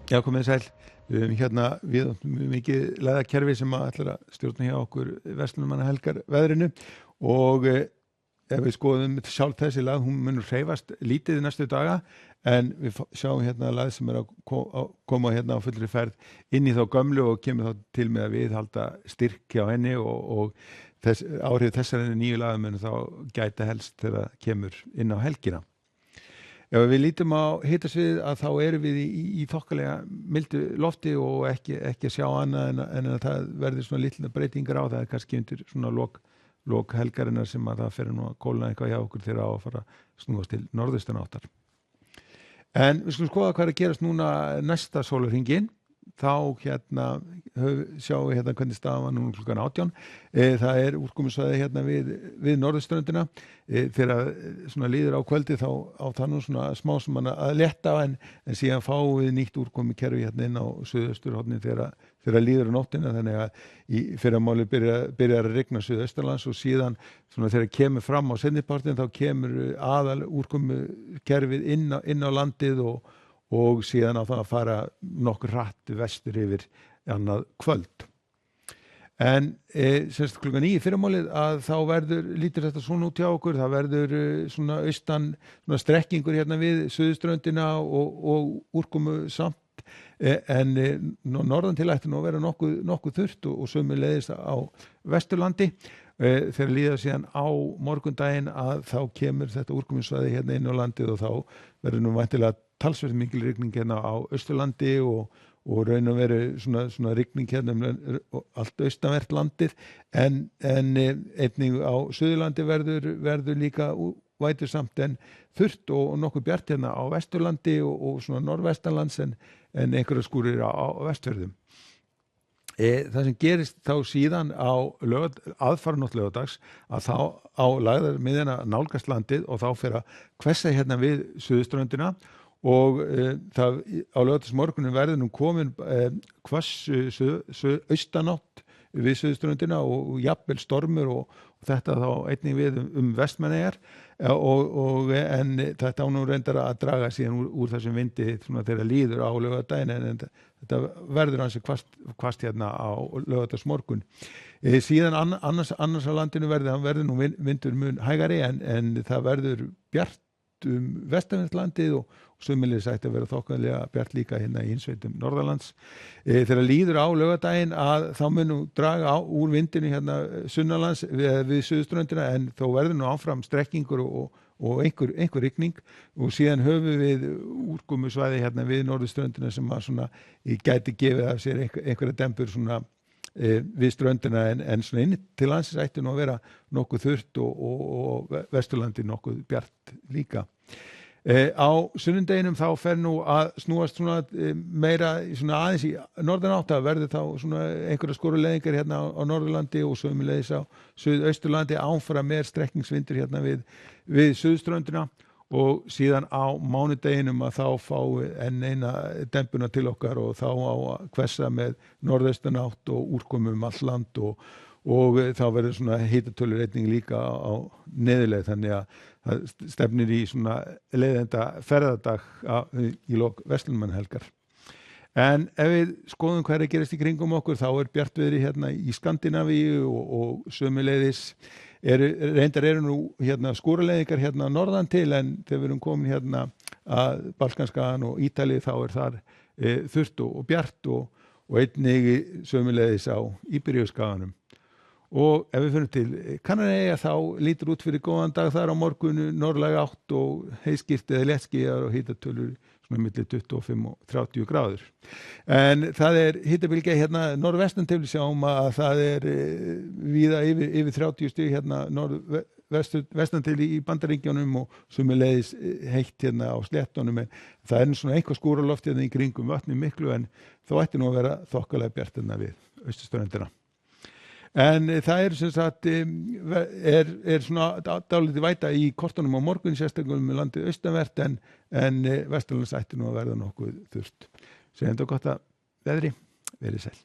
Já, komið sæl. Við höfum hérna við mjög mikið læðakerfi sem ætlar að stjórna hjá okkur verslunarmannahelgar veðrinu og ef við skoðum sjálf þessi lag, hún munur hreyfast lítið í næstu daga en við sjáum hérna lag sem að koma hérna á fullri ferð inn í þá gömlu og kemur þá til með að viðhalda styrk hjá henni og áhrif þessari nýju laga munur þá gæta helst þegar það kemur inn á helgina. Ef við lítum á hitasviðið að þá erum við í þokkalega mildu lofti og ekki að sjá annað en að það verður svona litla breytingar á það kannski undir svona lok helgarinnar sem að það fer nú að kólna eitthvað hjá okkur þegar á að fara snúast til norðaustanáttar. En við skulum skoða hvað er að gerast núna næsta sólarhringinn. Þá sjáum við hérna hvernig staðan var núna klukkan 18. Það er úrkomusvæði hérna við norðurströndina. Þegar svona líður á kvöldi þá á það nú svona smá sem að letta en síðan fáum við nýtt úrkomukerfi hérna inn á suðausturhornið þegar líður á nóttina, þannig að í fyrramálið byrjar að rigna suðaustanlands og síðan svona þegar kemur fram á seinnipartinn þá kemur aðal úrkomukerfið inn á landið og síðan á það að fara nokkur hratt vestur yfir annað kvöld. En semst klukkan 9 í fyrramálið að þá lítur þetta svona út hjá okkur, það verður svona austan svona strekkingur hérna við suðurströndina og úrkomu samt en norðan til ætti nú að vera nokkuð þurrt og sömuleiðis á Vesturlandi. Þegar líða síðan á morgundaginn að þá kemur þetta úrkomusvæði hérna inn á landið og þá verður nú væntanlega talsvert mikil rigning hérna á Austurlandi og raun og veru svona rigning hérna allt austanvert landið en einnig á Suðurlandi verður líka vætusamt en þurrt og nokkuð bjart hérna á Vesturlandi og svona norðvestanlands en einhverja skúrir á Vestfjörðum. Það sem gerist þá síðan á aðfaranótt laugardags að þá á lagðarmiðjuna nálgast landið og þá fer að hvessa hérna við suðurströndina og það á laugardagsmorgunum verður nú komin hvass austanátt við suðurströndina og jafnvel stormur og þetta þá einnig við Vestmannaeyjar en þetta á nú reyndar að draga síðan úr þessum vindi svona þegar líður á laugardaginn en þetta verður hansi hvasst hérna á laugardagsmorgun. Síðan annars á landinu verður nú vindur mun hægari en það verður bjart vestanvert landið og sömuleiðis ætti að vera þokkalega bjart líka hérna í innsveitum norðanlands. Þegar líður á laugardaginn að þá mun nú draga úr vindinu hérna sunnanlands við suðurströndina en þó verður nú áfram strekkingur og einhver rigning og síðan höfum við úrkomusvæði hérna við norðurströndina sem að svona gæti gefið af sér einhverja dempur svona við ströndina en svona inn til landsins ætti nú að vera nokkuð þurrt og Vesturlandi nokkuð bjart líka. Á sunnudeginum þá fer nú að snúast svona meira svona aðeins í norðanátt, það verður þá svona einhverja skoruleiðingar hérna á Norðurlandi og sömuleiðis á Suðausturlandi áfram meir strekkingsvindur hérna við suðströndina og síðan á mánudeginum að þá fá enn eina dempuna til okkar og þá á að hvessa með norðaustanátt og úrkomum all land og þá verður svona hitatölur einnig líka á neðurleið þannig að það stefnir í svona leiðenda ferðadag í lok verslunarmannahelgar. En ef við skoðum hvað er að gerast í kringum okkur þá bjartviðri hérna í Skandinavíu og sömuleiðis reyndar eru nú hérna skúraleiðingar hérna norðan til en þegar við erum komin hérna að Balkanskagan og Ítalíu þá þar þurrt og bjart og einnig sömuleiðis á Íberíuskaganum. Og ef við fyrir til Kanaríeyja þá lítur út fyrir góðan dag þar á morgunu norðlæg átt og heiðskýrt eða léttskýjað og hitatölur svona milli 25 og 30 gráður. En það hitabylgja hérna norðvestan til við sjáum að það víða yfir 30 stig hérna vestan til í Bandaríkjunum og sömuleiðis heitt hérna á sléttunum en það svona eitthvað skúraloft hérna í kringum vatni miklu en þá ætti nú að vera þokkalega bjart hérna við austurströndina. En það sem sagt svona dálítið væta í kortunum á morgun sérstaklega með landið austanvert en Vesturlands ætti nú að verða nokkuð þurrt. Segjum þetta gott að veðri, verið sæl.